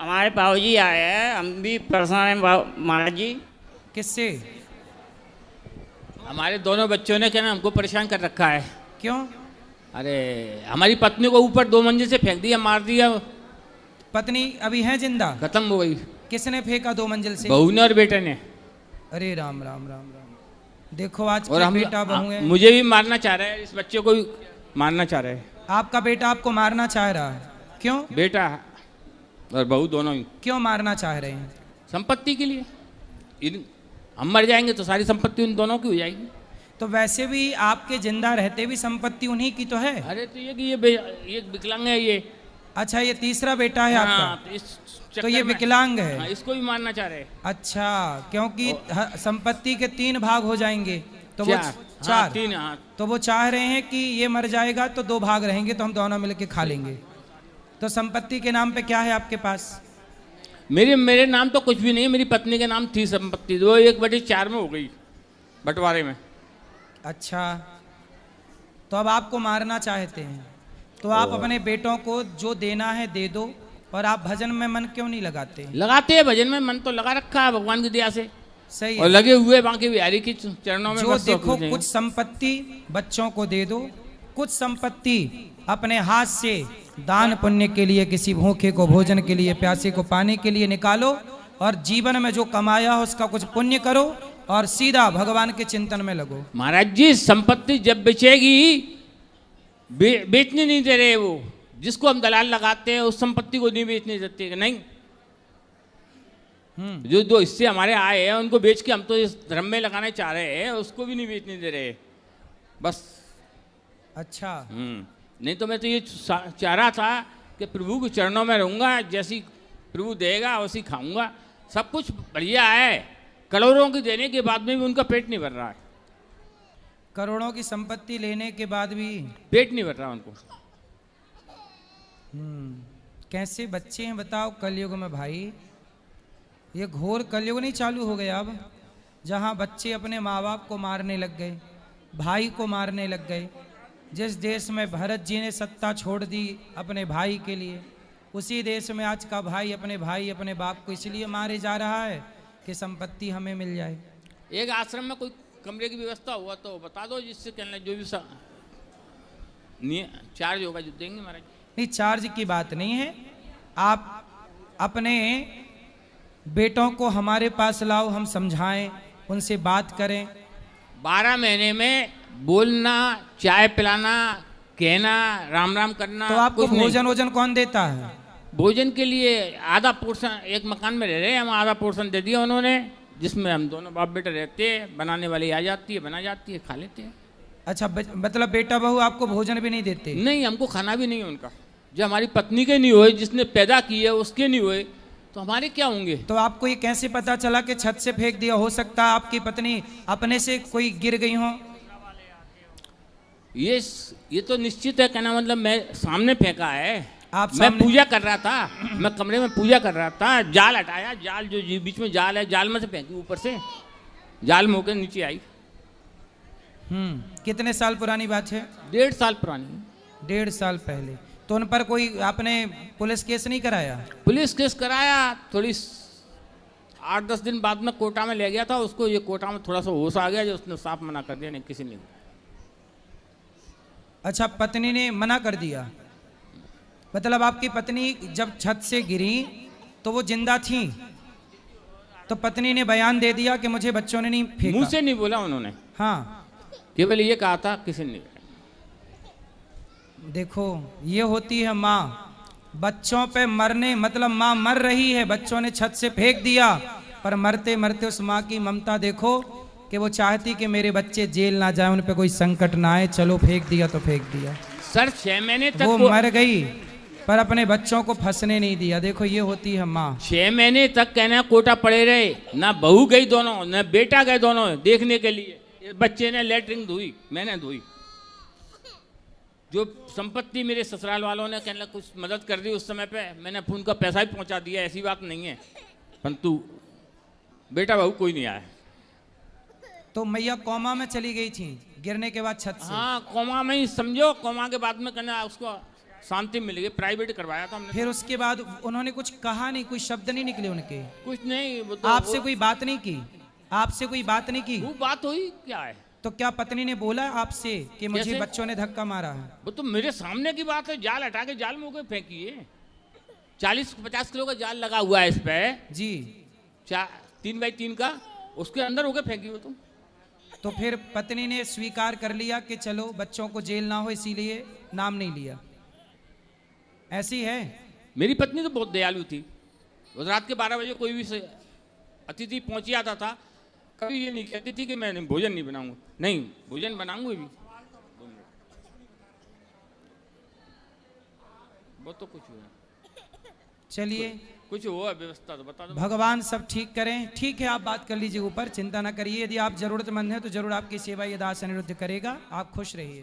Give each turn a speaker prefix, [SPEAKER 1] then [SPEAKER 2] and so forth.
[SPEAKER 1] हमारे बाबूजी आए हैं, हम भी परेशान हैं महाराज जी।
[SPEAKER 2] किससे?
[SPEAKER 3] हमारे दोनों बच्चों ने क्या ना हमको परेशान कर रखा है।
[SPEAKER 2] क्यों?
[SPEAKER 3] अरे हमारी पत्नी को ऊपर 2 मंजिल से फेंक दिया, मार दिया,
[SPEAKER 2] पत्नी अभी है जिंदा?
[SPEAKER 3] खत्म हो गई।
[SPEAKER 2] किसने फेंका 2 मंजिल से?
[SPEAKER 3] बहू ने और बेटे ने।
[SPEAKER 2] अरे राम राम राम राम। देखो आज
[SPEAKER 3] और
[SPEAKER 2] के
[SPEAKER 3] हम
[SPEAKER 2] बेटा बहू है।
[SPEAKER 3] मुझे भी मारना चाह रहे हैं, इस बच्चे को भी मारना चाह रहे हैं।
[SPEAKER 2] आपका बेटा आपको मारना चाह रहा है? क्यों?
[SPEAKER 3] बेटा और बहू दोनों ही।
[SPEAKER 2] क्यों मारना चाह रहे हैं?
[SPEAKER 3] संपत्ति के लिए। हम मर जाएंगे तो सारी संपत्ति उन दोनों की हो जाएगी।
[SPEAKER 2] तो वैसे भी आपके जिंदा रहते भी संपत्ति उन्हीं की तो है।
[SPEAKER 3] अरे तो ये विकलांग है ये।
[SPEAKER 2] अच्छा, ये तीसरा बेटा है
[SPEAKER 3] हाँ,
[SPEAKER 2] आपका? तो ये विकलांग है।
[SPEAKER 3] हाँ, इसको भी मारना चाह रहे हैं।
[SPEAKER 2] अच्छा, क्योंकि संपत्ति के 3 भाग हो जाएंगे तो वो
[SPEAKER 3] चार।
[SPEAKER 2] 4।
[SPEAKER 3] हाँ, 3। हाँ।
[SPEAKER 2] तो वो चाह रहे हैं कि ये मर जाएगा तो 2 भाग रहेंगे तो हम दोनों मिलके खा लेंगे। तो संपत्ति के नाम पे क्या है आपके पास?
[SPEAKER 3] मेरे नाम तो कुछ भी नहीं है, मेरी पत्नी के नाम थी संपत्ति, वो 1/4 में हो गई बंटवारे में।
[SPEAKER 2] अच्छा, तो अब आपको मारना चाहते हैं तो आप अपने बेटों को जो देना है दे दो। और आप भजन में मन क्यों नहीं लगाते?
[SPEAKER 3] लगाते हैं भजन में मन, तो लगा रखा है भगवान की दया से।
[SPEAKER 2] सही
[SPEAKER 3] और
[SPEAKER 2] है।
[SPEAKER 3] लगे हुए बांके बिहारी की चरणों में।
[SPEAKER 2] जो
[SPEAKER 3] बस
[SPEAKER 2] देखो,
[SPEAKER 3] सब
[SPEAKER 2] कुछ संपत्ति बच्चों को दे दो, कुछ संपत्ति अपने हाथ से दान पुण्य के लिए, किसी भूखे को भोजन के लिए, प्यासे को पानी के लिए निकालो। और जीवन में जो कमाया हो उसका कुछ पुण्य करो और सीधा भगवान के चिंतन में लगो।
[SPEAKER 3] महाराज जी, संपत्ति जब बेचेगी, बेचने नहीं दे रहे वो। जिसको हम दलाल लगाते हैं उस संपत्ति को नहीं बेचने देते। नहीं, जो 2 हिस्से हमारे आए हैं उनको बेच के हम तो इस धर्म में लगाने चाह रहे हैं, उसको भी नहीं बेचने दे रहे बस।
[SPEAKER 2] अच्छा,
[SPEAKER 3] नहीं तो मैं तो ये चाह रहा था कि प्रभु के चरणों में रहूंगा, जैसी प्रभु देगा वैसी खाऊंगा। सब कुछ बढ़िया है, करोड़ों की देने के बाद में भी उनका पेट नहीं भर रहा है।
[SPEAKER 2] करोड़ों की संपत्ति लेने के बाद भी
[SPEAKER 3] पेट नहीं भर रहा उनको।
[SPEAKER 2] कैसे बच्चे हैं बताओ कलयुग में भाई। ये घोर कलयुग नहीं चालू हो गया अब, जहां बच्चे अपने माँ बाप को मारने लग गए, भाई को मारने लग गए। जिस देश में भरत जी ने सत्ता छोड़ दी अपने भाई के लिए, उसी देश में आज का भाई अपने बाप को इसलिए मारे जा रहा है कि संपत्ति हमें मिल जाए।
[SPEAKER 3] एक आश्रम में कोई कमरे की व्यवस्था हुआ तो बता दो, जिससे कहना जो भी चार्ज होगा जो देंगे महाराज।
[SPEAKER 2] नहीं, चार्ज की बात नहीं है। आप अपने बेटों को हमारे पास लाओ, हम समझाएं, उनसे बात करें।
[SPEAKER 3] 12 महीने में बोलना, चाय पिलाना, कहना, राम राम करना।
[SPEAKER 2] तो आपको भोजन वोजन कौन देता है?
[SPEAKER 3] भोजन के लिए आधा पोर्शन, एक मकान में रह रहे हैं हम, आधा पोर्शन दे दिया उन्होंने, जिसमें हम दोनों बाप बेटा रहते हैं। बनाने वाली आ जाती है, बना जाती है, खा लेते हैं।
[SPEAKER 2] अच्छा, मतलब बेटा बहू आपको भोजन भी नहीं देते?
[SPEAKER 3] नहीं, हमको खाना भी नहीं है उनका। जो हमारी पत्नी के नहीं हुए, जिसने पैदा की है उसके नहीं हुए, तो हमारे क्या होंगे?
[SPEAKER 2] तो आपको ये कैसे पता चला कि छत से फेंक दिया? हो सकता है आपकी पत्नी अपने से कोई गिर गई हो।
[SPEAKER 3] ये तो निश्चित है, कहना मतलब मैं सामने फेंका है। मैं पूजा कर रहा था, मैं कमरे में पूजा कर रहा था, जाल हटाया, जाल जो बीच में जाल है, जाल में से फेंकी ऊपर से, जाल में होकर नीचे आई।
[SPEAKER 2] कितने साल पुरानी बात है?
[SPEAKER 3] 1.5 साल पुरानी।
[SPEAKER 2] 1.5 साल पहले। तो उन पर कोई आपने पुलिस केस नहीं कराया?
[SPEAKER 3] पुलिस केस कराया, थोड़ी 8-10 दिन बाद में कोटा में ले गया था उसको। ये कोटा में थोड़ा सा होश आ गया, जो उसने साफ मना कर दिया, नहीं किसी ने।
[SPEAKER 2] अच्छा, पत्नी ने मना कर दिया? मतलब आपकी पत्नी जब छत से गिरी तो वो जिंदा थी, तो पत्नी ने बयान दे दिया कि मुझे बच्चों ने नहीं फेंका?
[SPEAKER 3] मुंह से नहीं बोला उन्होंने।
[SPEAKER 2] हाँ,
[SPEAKER 3] केवल ये कहा था, किसी ने।
[SPEAKER 2] देखो, ये होती है माँ। बच्चों पे मरने मतलब माँ मर रही है, बच्चों ने छत से फेंक दिया, पर मरते मरते उस माँ की ममता देखो कि वो चाहती कि मेरे बच्चे जेल ना जाए, उन पे कोई संकट ना आए। चलो फेंक दिया तो फेंक दिया।
[SPEAKER 3] सर 6 महीने तक
[SPEAKER 2] वो मर गई पर अपने बच्चों को फंसने नहीं दिया। देखो, ये होती है माँ।
[SPEAKER 3] 6 महीने तक कहना कोटा पड़े रहे, ना बहू गई दोनों, ना बेटा गए दोनों देखने के लिए। बच्चे ने लेटरिन धोई, मैंने धोई। जो संपत्ति मेरे ससुराल वालों ने कहना कुछ मदद कर दी उस समय पे, मैंने फोन का पैसा भी पहुंचा दिया, ऐसी बात नहीं है। परंतु बेटा बहू कोई नहीं आया।
[SPEAKER 2] तो मैया कोमा में चली गई थी गिरने के बाद छत से?
[SPEAKER 3] हाँ, कोमा में ही समझो। कोमा के बाद में कहना उसको शांति मिल गई, प्राइवेट करवाया था हमने।
[SPEAKER 2] फिर उसके बाद उन्होंने कुछ कहा नहीं, कोई शब्द नहीं निकले उनके?
[SPEAKER 3] कुछ नहीं, वो तो
[SPEAKER 2] आपसे कोई बात नहीं की? आपसे कोई बात नहीं की?
[SPEAKER 3] वो बात हुई क्या है?
[SPEAKER 2] तो क्या पत्नी ने बोला आपसे कि मुझे
[SPEAKER 3] कैसे?
[SPEAKER 2] बच्चों ने धक्का मारा है?
[SPEAKER 3] वो तो मेरे सामने की बात है, जाल हटा के जाल में होकर फेंकिए। 40-50 किलो का जाल लगा हुआ है इस पे
[SPEAKER 2] जी।
[SPEAKER 3] 3x3 का, उसके अंदर होकर फेंकी हो तुम।
[SPEAKER 2] तो फिर पत्नी ने स्वीकार कर लिया कि चलो बच्चों को जेल ना हो, इसीलिए नाम नहीं लिया, ऐसी है?
[SPEAKER 3] मेरी पत्नी तो बहुत दयालु थी। वो रात के 12 बजे कोई भी अतिथि पहुंच जाता था, कभी ये नहीं कहती थी कि मैं भोजन नहीं बनाऊंगा, नहीं भोजन बनाऊंगा भी। वो तो कुछ हुआ,
[SPEAKER 2] चलिए
[SPEAKER 3] कुछ हुआ व्यवस्था तो बता दो।
[SPEAKER 2] भगवान सब ठीक करें। ठीक है, आप बात कर लीजिए ऊपर, चिंता ना करिए। यदि आप जरूरतमंद हैं तो जरूर आपकी सेवा ये दास अनिरुद्ध करेगा। आप खुश रहिए।